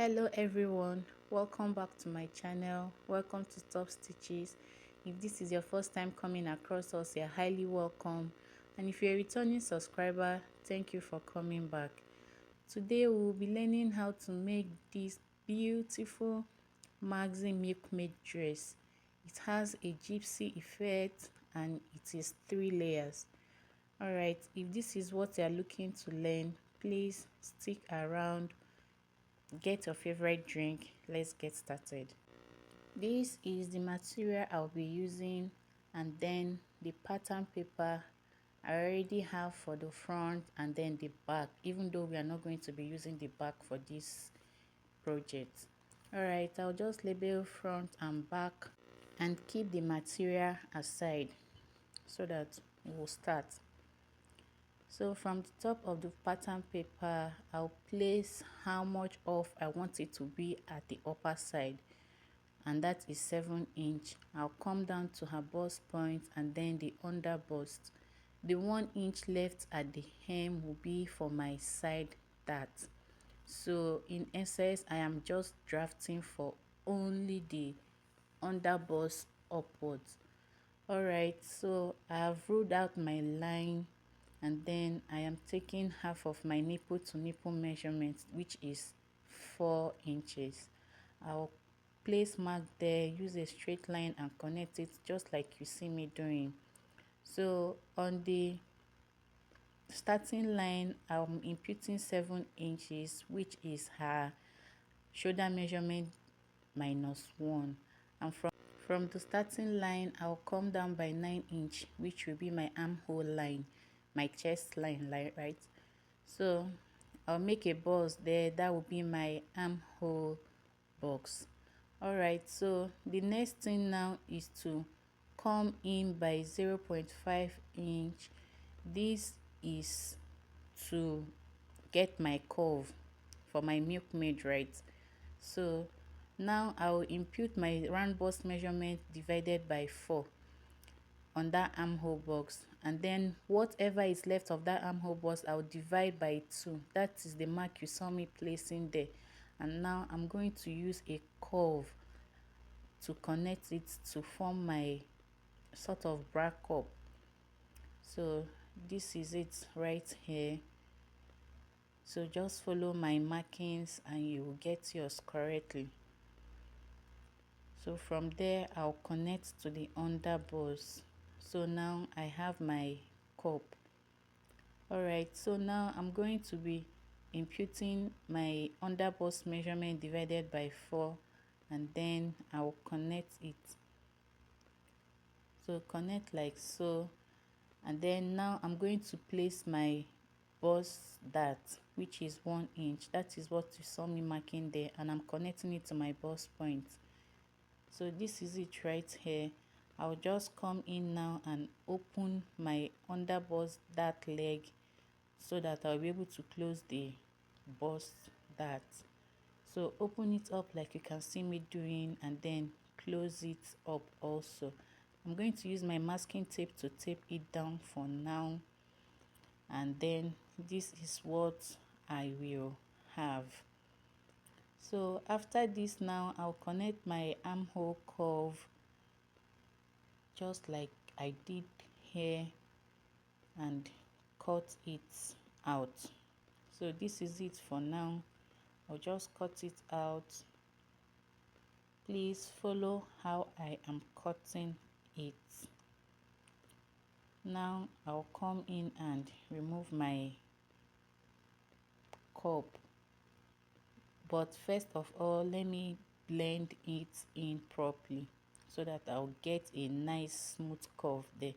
Hello everyone, welcome back to my channel. Welcome to Top Stitches. If this is your first time coming across us, you're highly welcome, and if you're a returning subscriber, thank you for coming back. Today we will be learning how to make this beautiful maxi milkmaid dress. It has a gypsy effect and it is 3 layers. Alright, if this is what you're looking to learn, please stick around. Get your favorite drink. Let's get started. This is the material I'll be using, and then the pattern paper I already have for the front and then the back, even though we are not going to be using the back for this project. Alright, I'll just label front and back and keep the material aside so that we'll start. So from the top of the pattern paper, I'll place how much off I want it to be at the upper side, and that is 7 inch. I'll come down to her bust point and then the under bust. The 1 inch left at the hem will be for my side dart. So in essence, I am just drafting for only the under bust upwards. Alright, so I have ruled out my line, and then I am taking half of my nipple to nipple measurement, which is 4 inches. I'll place mark there, use a straight line and connect it just like you see me doing. So on the starting line, I'm imputing 7 inches, which is her shoulder measurement minus 1, and from the starting line, I'll come down by 9 inch, which will be my armhole line, my chest line, right? So I'll make a box there. That will be my armhole box. Alright, so the next thing now is to come in by 0.5 inch. This is to get my curve for my milkmaid, right? So now I will impute my round bust measurement divided by 4 on that armhole box, and then whatever is left of that armhole box I'll divide by 2. That is the mark you saw me placing there. And now I'm going to use a curve to connect it to form my sort of bra cup. So this is it right here. So just follow my markings and you will get yours correctly. So from there I'll connect to the under bust. So now I have my cup. Alright, so now I'm going to be imputing my under bust measurement divided by 4, and then I'll connect it. So connect like so, and then now I'm going to place my bust dart, which is 1 inch. That is what you saw me marking there, and I'm connecting it to my bust point. So this is it right here. I'll just come in now and open my under bust dart leg so that I'll be able to close the bust dart. So open it up like you can see me doing, and then close it up also. I'm going to use my masking tape to tape it down for now, and then this is what I will have. So after this, now I'll connect my armhole curve just like I did here and cut it out. So this is it for now. I'll just cut it out. Please follow how I am cutting it. Now I'll come in and remove my cup, but first of all let me blend it in properly so that I'll get a nice smooth curve there.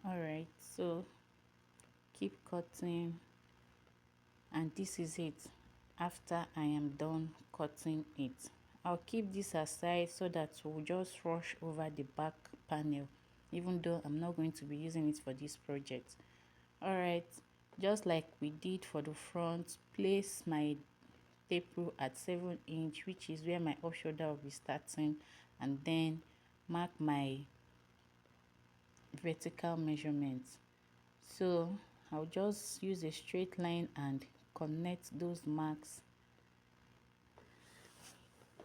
Alright, so keep cutting, and this is it after I am done cutting it. I'll keep this aside so that we'll just rush over the back panel, even though I'm not going to be using it for this project. Alright, just like we did for the front, place my tape rule at 7 inch, which is where my off shoulder will be starting, and then mark my vertical measurement. So I'll just use a straight line and connect those marks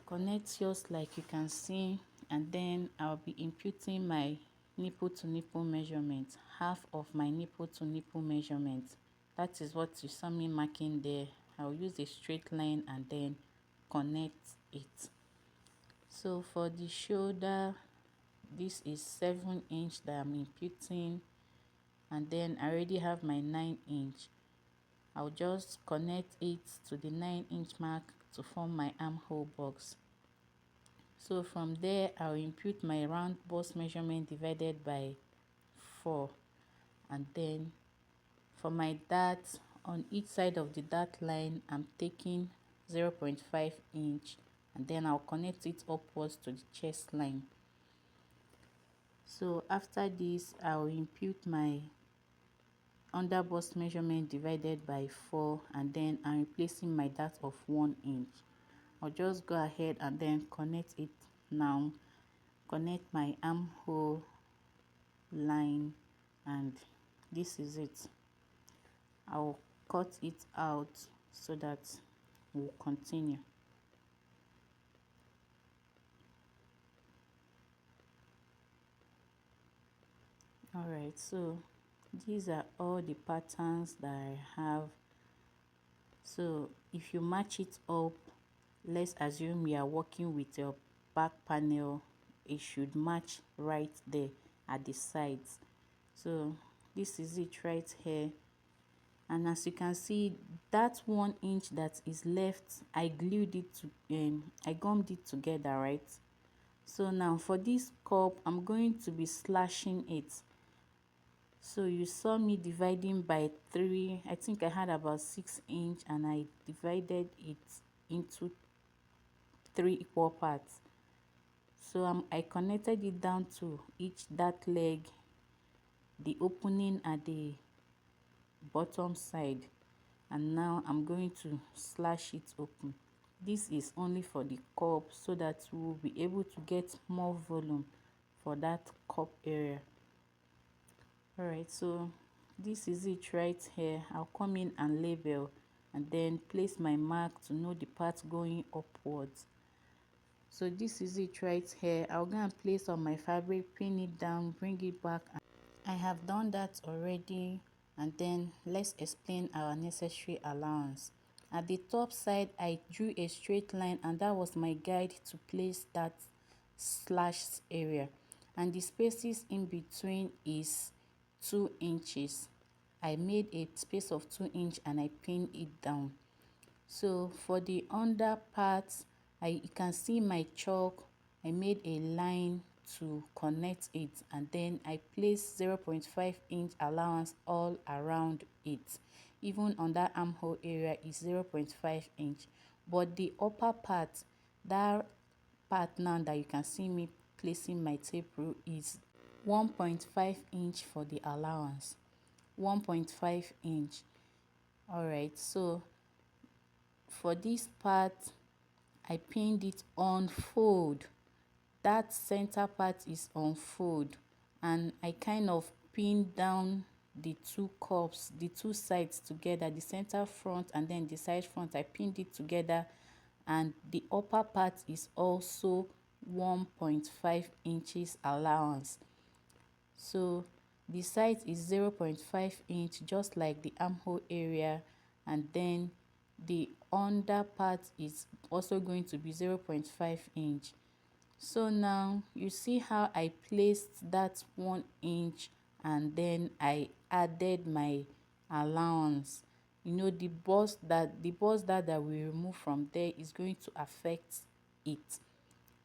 connect yours like you can see, and then I'll be imputing my nipple to nipple measurement, half of my nipple to nipple measurement. That is what you saw me marking there. I'll use a straight line and then connect it. So for the shoulder, this is 7 inch that I'm imputing, and then I already have my 9 inch. I'll just connect it to the 9 inch mark to form my armhole box. So from there, I'll impute my round bust measurement divided by 4, and then for my dart, on each side of the dart line, I'm taking 0.5 inch, and then I'll connect it upwards to the chest line. So after this, I'll impute my under bust measurement divided by 4, and then I'm replacing my dart of 1 inch. I'll just go ahead and then connect it now. Connect my armhole line, and this is it. I'll cut it out so that we'll continue. Alright, so these are all the patterns that I have. So if you match it up, let's assume you are working with your back panel, it should match right there at the sides. So this is it right here, and as you can see, that 1 inch that is left, I glued it to I gummed it together, right? So now for this cup, I'm going to be slashing it. So you saw me dividing by 3. I think I had about 6 inch, and I divided it into 3 equal parts. So I connected it down to each dart leg, the opening at the bottom side, and now I'm going to slash it open. This is only for the cup so that we will be able to get more volume for that cup area. Alright, so this is it right here. I'll come in and label, and then place my mark to know the part going upwards. So this is it right here. I'll go and place on my fabric, pin it down, bring it back. I have done that already, and then let's explain our necessary allowance. At the top side, I drew a straight line, and that was my guide to place that slash area, and the spaces in between is 2 inches. I made a space of 2 inch and I pinned it down. So for the under part, you can see my chalk. I made a line to connect it, and then I placed 0.5 inch allowance all around it. Even on that armhole area is 0.5 inch, but the upper part, that part now that you can see me placing my tape rule, is 1.5 inch for the allowance. 1.5 inch. Alright, so for this part, I pinned it on fold. That center part is on fold, and I kind of pinned down the two cups, the two sides together, the center front and then the side front. I pinned it together, and the upper part is also 1.5 inches allowance. So the size is 0.5 inch, just like the armhole area, and then the under part is also going to be 0.5 inch. So now you see how I placed that 1 inch, and then I added my allowance. You know, the bust that we remove from there is going to affect it.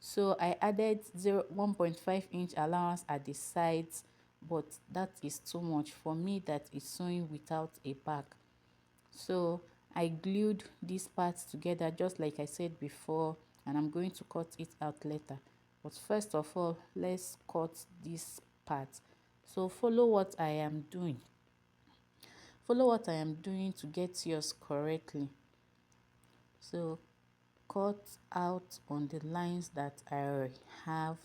So I added 1.5 inch allowance at the sides, but that is too much for me that is sewing without a back. So I glued these parts together just like I said before, and I'm going to cut it out later. But first of all, let's cut this part. So follow what I am doing. Follow what I am doing to get yours correctly. So cut out on the lines that I have.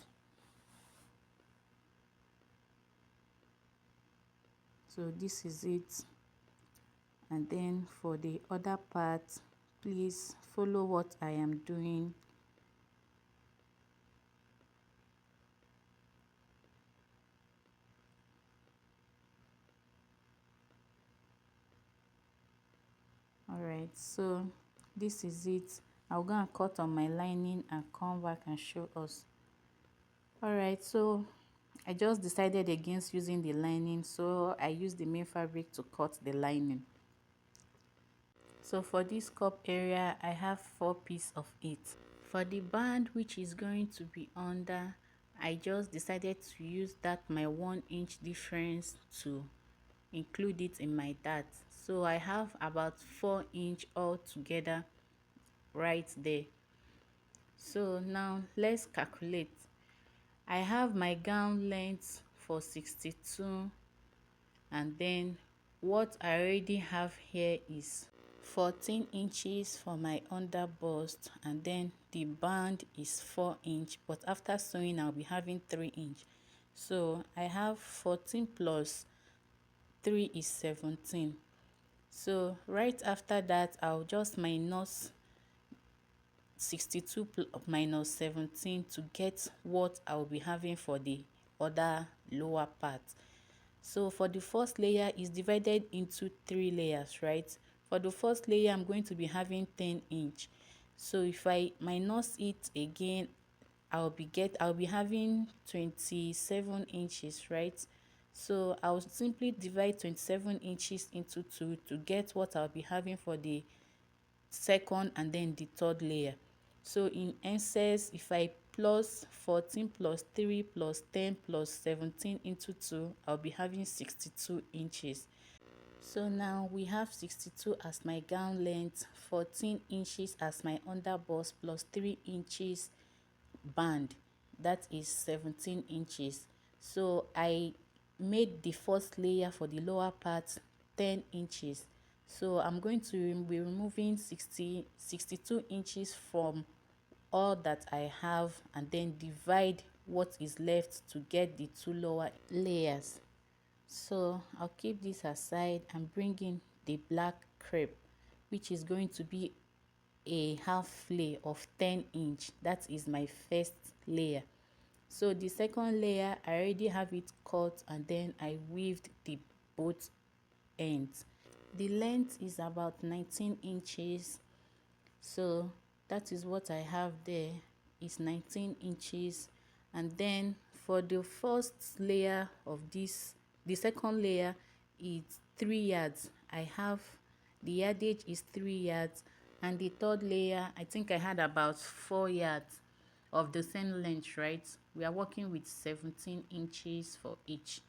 So this is it. And then for the other part, please follow what I am doing. Alright, so this is it. I'll go and cut on my lining and come back and show us. Alright, so I just decided against using the lining, so I used the main fabric to cut the lining. So for this cup area, I have 4 pieces of it. For the band, which is going to be under, I just decided to use that my 1-inch difference to include it in my dart. So I have about 4-inch altogether right there. So now let's calculate. I have my gown length for 62, and then what I already have here is 14 inches for my under bust, and then the band is 4-inch, but after sewing I'll be having 3-inch. So I have 14 plus 3 is 17. So right after that, I'll just minus 62 minus 17 to get what I'll be having for the other lower part. So for the first layer is divided into 3 layers, right? For the first layer, I'm going to be having 10-inch. So if I minus it again, I'll be having 27 inches, right? So I'll simply divide 27 inches into 2 to get what I'll be having for the second and then the third layer. So in essence, if I plus 14 plus 3 plus 10 plus 17 into 2, I'll be having 62 inches. So now we have 62 as my gown length, 14 inches as my under bust plus 3 inches band. That is 17 inches. So I made the first layer for the lower part 10 inches. So I'm going to be removing 62 inches from all that I have, and then divide what is left to get the 2 lower layers. So I'll keep this aside and bring in the black crepe, which is going to be a half layer of 10-inch. That is my first layer. So the second layer, I already have it cut, and then I weaved the both ends. The length is about 19 inches. So that is what I have there, is 19 inches. And then for the first layer of this, the second layer is 3 yards. I have the yardage is 3 yards, and the third layer, I think I had about 4 yards of the same length, right? We are working with 17 inches for each.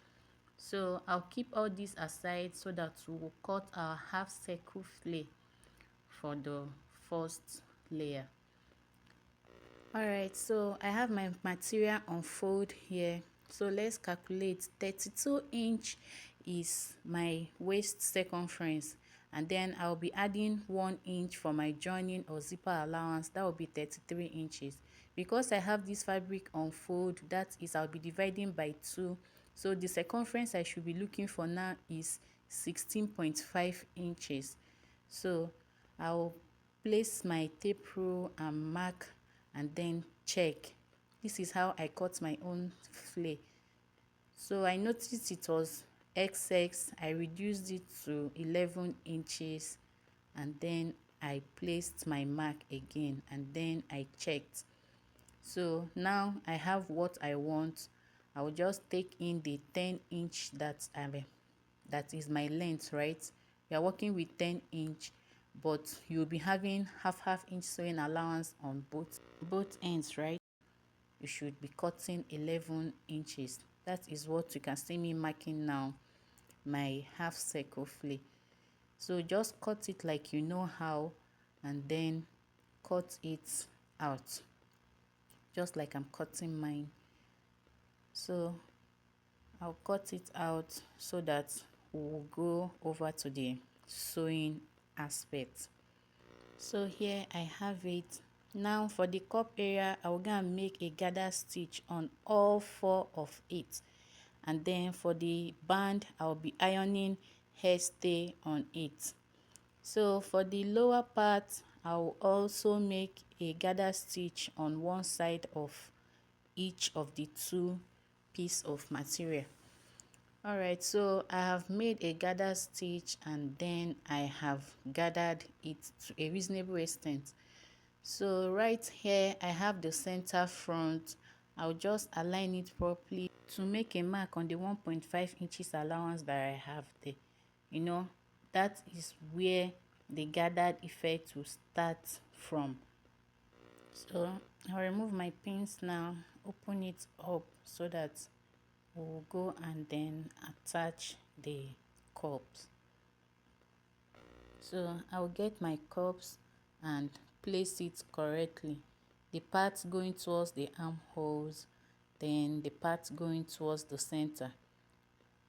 So I'll keep all this aside so that we will cut our half circle flare for the first layer. Alright, so I have my material unfold here. So let's calculate. 32-inch is my waist circumference, and then I'll be adding 1 inch for my joining or zipper allowance. That will be 33 inches. Because I have this fabric unfold, that is, I'll be dividing by 2. So the circumference I should be looking for now is 16.5 inches. So I'll place my tape rule and mark and then check. This is how I cut my own flare. So I noticed it was XX. I reduced it to 11 inches, and then I placed my mark again, and then I checked. So now I have what I want. I will just take in the 10-inch that is my length, right? We are working with 10-inch, but you'll be having half inch sewing allowance on both ends, right? You should be cutting 11 inches. That is what you can see me marking now, my half circle flare. So just cut it like you know how, and then cut it out just like I'm cutting mine. So I'll cut it out so that we'll go over to the sewing aspect. So here I have it. Now for the cup area, I will go and make a gather stitch on all 4 of it, and then for the band I'll be ironing hairstay on it. So for the lower part, I will also make a gather stitch on one side of each of the 2 pieces of material. Alright, so I have made a gather stitch and then I have gathered it to a reasonable extent. So right here I have the center front. I'll just align it properly to make a mark on the 1.5 inches allowance that I have there. You know, that is where the gathered effect will start from. So I'll remove my pins now, open it up so that we'll go and then attach the cups. So I'll get my cups and place it correctly. The part going towards the armholes, then the part going towards the center.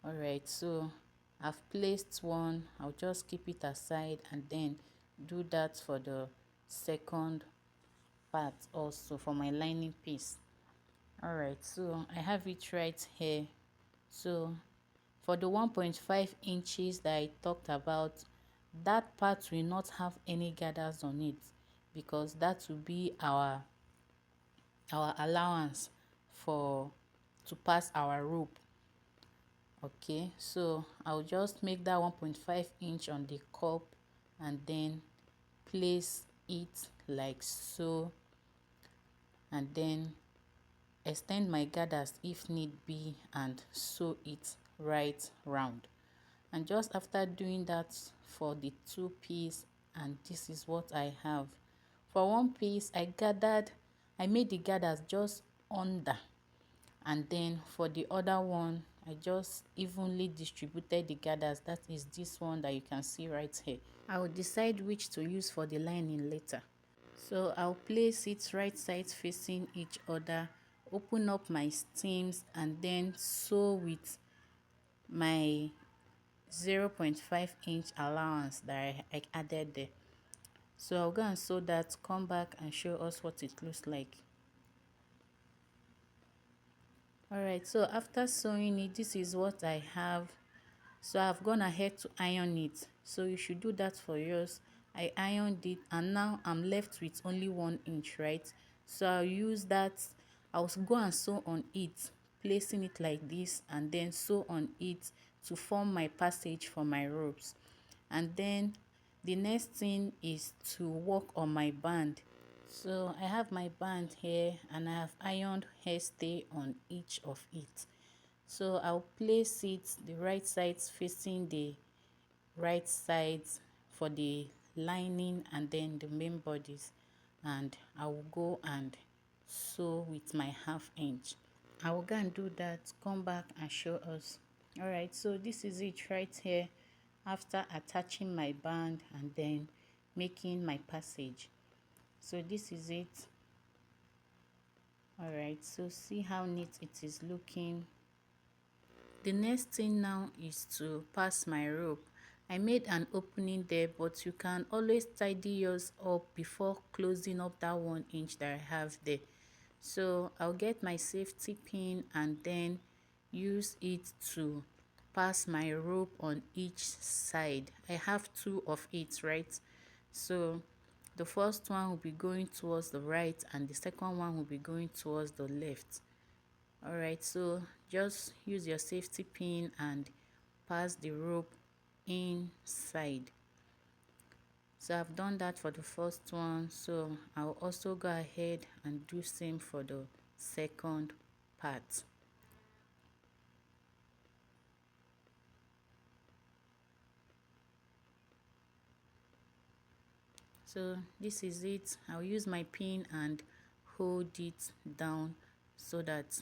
Alright, so I've placed one. I'll just keep it aside and then do that for the second part also for my lining piece. Alright, so I have it right here. So for the 1.5 inches that I talked about, that part will not have any gathers on it because that will be our allowance for to pass our rope. Okay, so I'll just make that 1.5 inch on the cup and then place it like so, and then extend my gathers if need be and sew it right round. And just after doing that for the two piece, and this is what I have for one piece, I made the gathers just under, and then for the other one I just evenly distributed the gathers. That is this one that you can see right here. I will decide which to use for the lining later. So I'll place it right sides facing each other, open up my steams and then sew with my 0.5 inch allowance that I added there. So I'll go and sew that, come back and show us what it looks like. Alright, so after sewing it, this is what I have. So I've gone ahead to iron it, so you should do that for yours. I ironed it and now I'm left with only 1 inch, right? So I'll use that. I'll go and sew on it, placing it like this, and then sew on it to form my passage for my ropes. And then the next thing is to work on my band. So I have my band here and I have ironed hairstay on each of it. So I'll place it the right sides facing the right sides for the lining and then the main bodies, and I will go and sew with my 1/2 inch. I will go and do that, come back and show us. Alright, so this is it right here after attaching my band and then making my passage. So this is it. Alright, so see how neat it is looking. The next thing now is to pass my rope. I made an opening there, but you can always tidy yours up before closing up that 1 inch that I have there. So I'll get my safety pin and then use it to pass my rope on each side. I have 2 of it, right? So the first one will be going towards the right and the second one will be going towards the left. Alright, so just use your safety pin and pass the rope inside. So I've done that for the first one, so I'll also go ahead and do same for the second part. So this is it. I'll use my pin and hold it down so that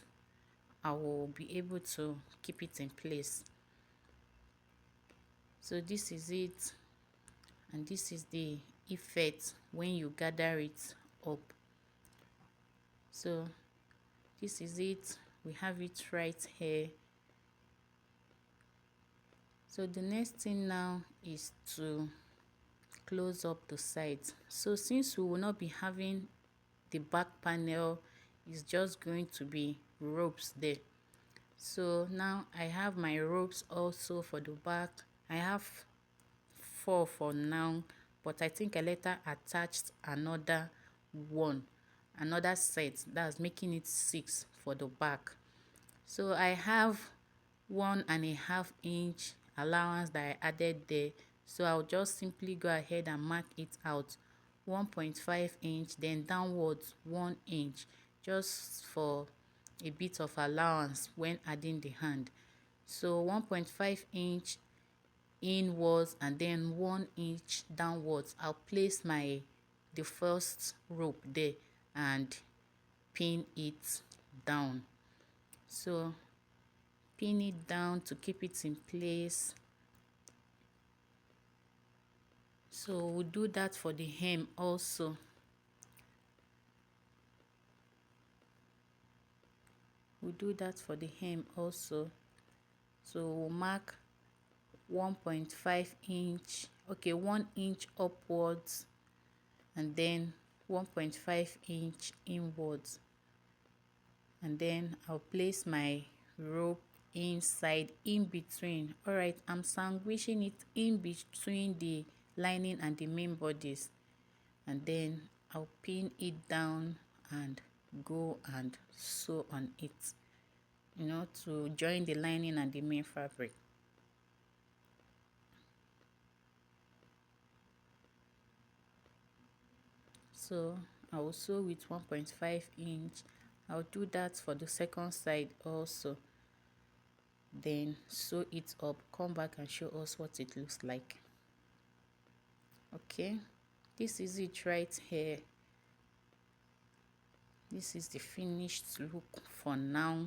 I will be able to keep it in place. So this is it, and this is the effect when you gather it up. So this is it. We have it right here. So the next thing now is to close up the sides. So since we will not be having the back panel, it's just going to be ropes there. So now I have my ropes also for the back. I have 4 for now, but I think I later attached another set, that's making it 6 for the back. So I have 1.5 inch allowance that I added there. So I'll just simply go ahead and mark it out 1.5 inch, then downwards 1 inch, just for a bit of allowance when adding the hand. So 1.5 inch inwards and then 1 inch downwards. I'll place the first rope there and pin it down. So pin it down to keep it in place. So we'll do that for the hem also. So we'll mark 1.5 inch, okay, 1 inch upwards and then 1.5 inch inwards, and then I'll place my rope inside, in between. All right, I'm sandwiching it in between the lining and the main bodies, and then I'll pin it down and go and sew on it, to join the lining and the main fabric. So I will sew with 1.5 inch. I'll do that for the second side also, then sew it up, come back and show us what it looks like. Okay, this is it right here. This is the finished look for now.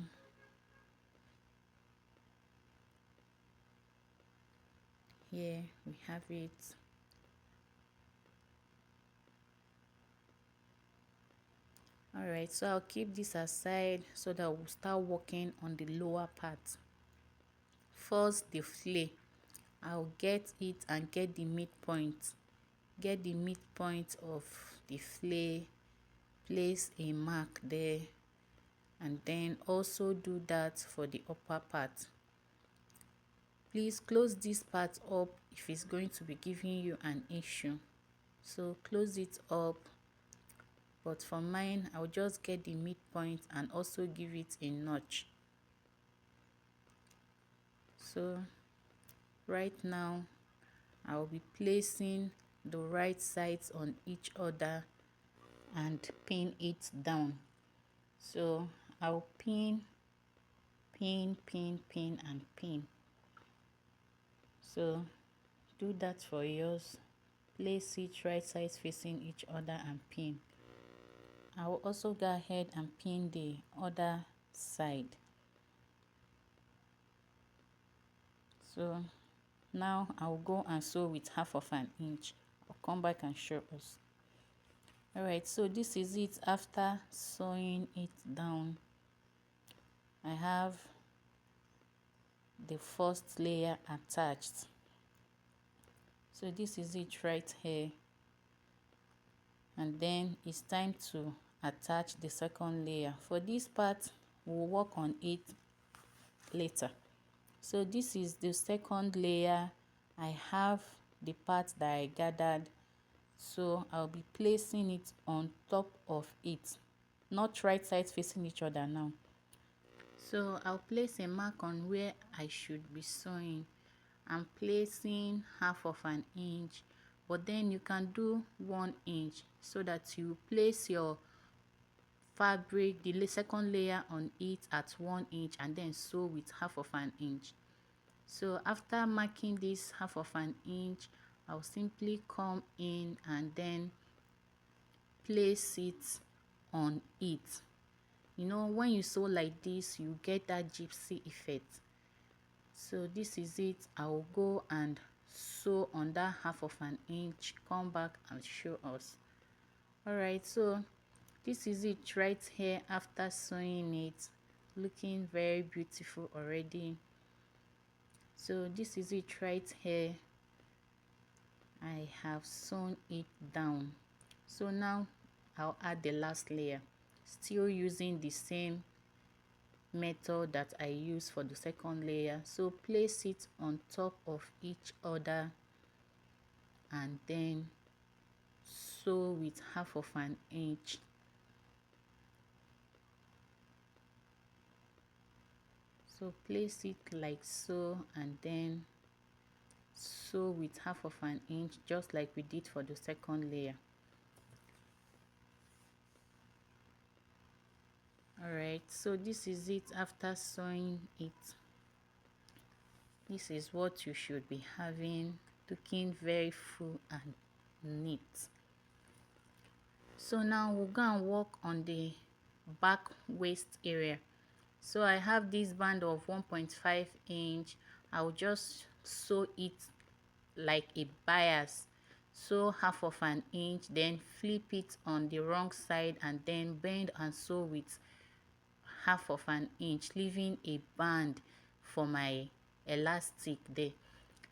Here we have it. All right, so I'll keep this aside so that we'll start working on the lower part. First, the flay. I'll get it and get the midpoint. Get the midpoint of the flay, place a mark there, and then also do that for the upper part. Please close this part up if it's going to be giving you an issue. So close it up, but for mine, I'll just get the midpoint and also give it a notch. So right now, I'll be placing the right sides on each other and pin it down. So I'll pin, and pin. So do that for yours. Place it right sides facing each other and pin. I will also go ahead and pin the other side. So now I'll go and sew with 1/2 inch. I'll come back and show us. Alright, so this is it after sewing it down. I have the first layer attached. So this is it right here. And then it's time to attach the second layer. For this part, we'll work on it later. So this is the second layer. I have the part that I gathered, so I'll be placing it on top of it, not right sides facing each other now. So I'll place a mark on where I should be sewing. I'm placing 1/2 inch, but then you can do 1 inch so that you place your fabric, the second layer, on it at 1 inch and then sew with 1/2 inch. So after marking this 1/2 inch, I'll simply come in and then place it on it. When you sew like this, you get that gypsy effect. So this is it. I will go and sew on that 1/2 inch, come back and show us. Alright, so this is it right here after sewing it, looking very beautiful already. So this is it right here. I have sewn it down. So now I'll add the last layer, still using the same method that I used for the second layer. So place it on top of each other and then sew with 1/2 inch. So place it like so, and then sew with 1/2 inch, just like we did for the second layer. Alright, so this is it after sewing it. This is what you should be having, looking very full and neat. So now we'll go and work on the back waist area. So I have this band of 1.5 inch. I'll just sew it like a bias. Sew 1/2 inch, then flip it on the wrong side, and then bend and sew with 1/2 inch, leaving a band for my elastic there.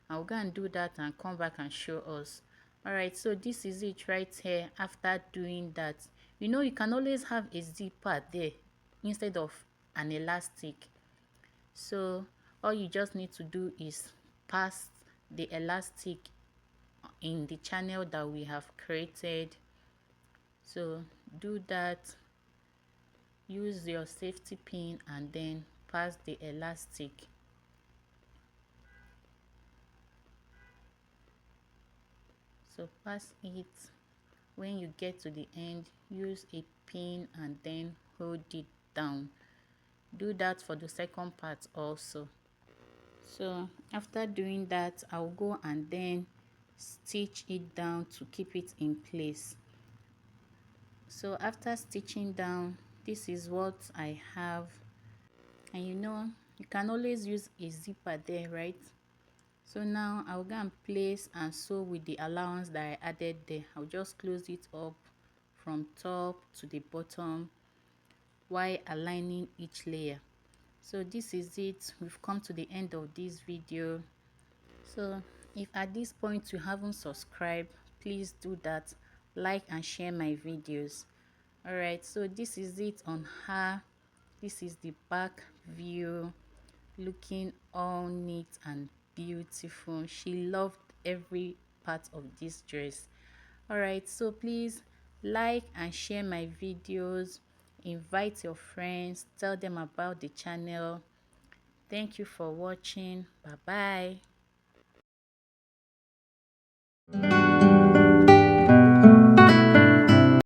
I'll go and do that and come back and show us. Alright, so this is it right here. After doing that, you can always have a zipper there instead of an elastic. So all you just need to do is pass the elastic in the channel that we have created. So do that, use your safety pin, and then pass the elastic. So pass it. When you get to the end, use a pin and then hold it down. Do that for the second part also. So after doing that, I'll go and then stitch it down to keep it in place. So after stitching down, this is what I have. And you can always use a zipper there, right? So now I'll go and place and sew with the allowance that I added there. I'll just close it up from top to the bottom while aligning each layer. So this is it. We've come to the end of this video. So if at this point you haven't subscribed, please do that. Like and share my videos. Alright, so this is it on her. This is the back view, looking all neat and beautiful. She loved every part of this dress. Alright, so please like and share my videos, invite your friends, tell them about the channel. Thank you for watching. Bye bye.